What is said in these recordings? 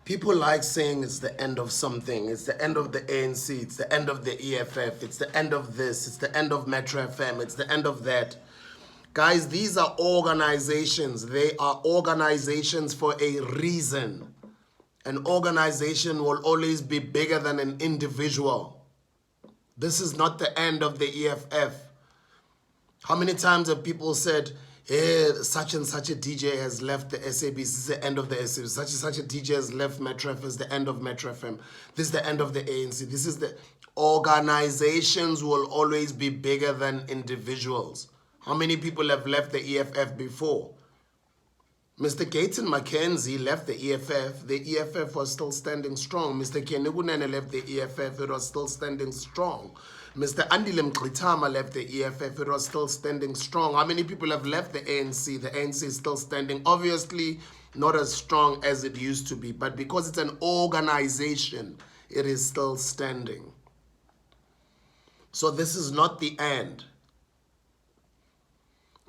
People like saying it's the end of something. It's the end of the ANC. It's the end of the EFF. It's the end of this. It's the end of Metro FM. It's the end of that. Guys, these are organizations. They are organizations for a reason. An organization will always be bigger than an individual. This is not the end of the EFF. How many times have people said, hey, such and such a DJ has left the SABC, this is the end of the SABC. Such and such a DJ has left Metro FM, this is the end of Metro FM. This is the end of the ANC. This is the... Organizations will always be bigger than individuals. How many people have left the EFF before? Mr. Gayton Mcenzie left the EFF. The EFF was still standing strong. Mr. Kenegunene left the EFF. It was still standing strong. Mr. Andile Mqitama left the EFF. It was still standing strong. How many people have left the ANC? The ANC is still standing. Obviously, not as strong as it used to be. But because it's an organization, it is still standing. So this is not the end.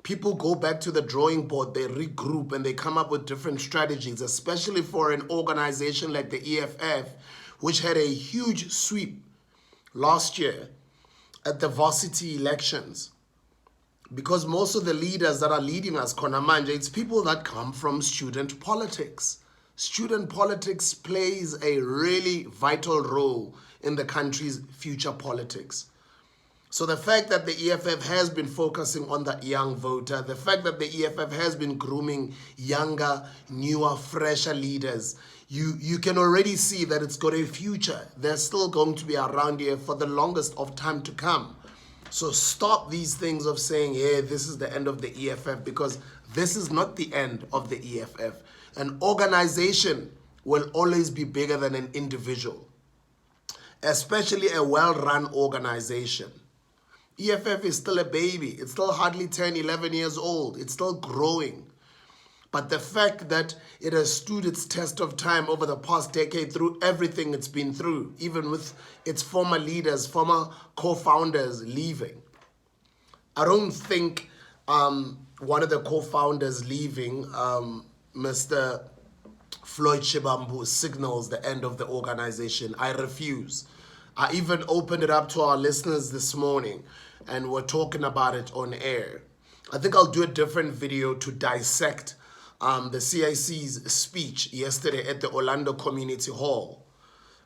People go back to the drawing board, they regroup, and they come up with different strategies, especially for an organization like the EFF, which had a huge sweep last year at the varsity elections. Because most of the leaders that are leading us, Konamanje, it's people that come from student politics. Student politics plays a really vital role in the country's future politics. So the fact that the EFF has been focusing on the young voter, the fact that the EFF has been grooming younger, newer, fresher leaders, you can already see that it's got a future. They're still going to be around here for the longest of time to come. So stop these things of saying, hey, this is the end of the EFF, because this is not the end of the EFF. An organization will always be bigger than an individual, especially a well-run organization. EFF is still a baby. It's still hardly 10, 11 years old. It's still growing. But the fact that it has stood its test of time over the past decade through everything it's been through, even with its former leaders, former co-founders leaving. I don't think one of the co-founders leaving, Mr. Floyd Shivambu, signals the end of the organization. I refuse. I even opened it up to our listeners this morning, and we're talking about it on air. I think I'll do a different video to dissect the CIC's speech yesterday at the Orlando Community Hall.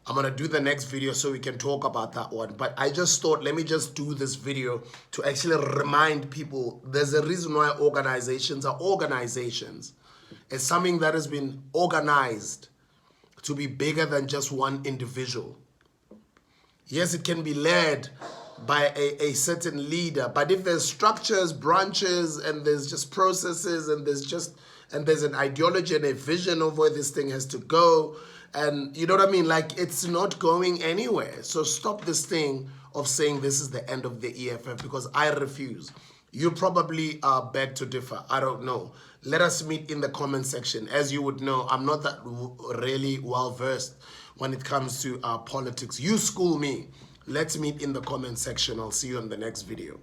I'm going to do the next video so we can talk about that one. But I just thought, let me just do this video to actually remind people there's a reason why organizations are organizations. It's something that has been organized to be bigger than just one individual. Yes, it can be led by a certain leader, but if there's structures, branches, and there's just processes, and there's an ideology and a vision of where this thing has to go, and you know what I mean? Like, it's not going anywhere. So stop this thing of saying this is the end of the EFF, because I refuse. You probably beg to differ. I don't know. Let us meet in the comment section. As you would know, I'm not that really well-versed when it comes to politics. You school me. Let's meet in the comment section. I'll see you in the next video.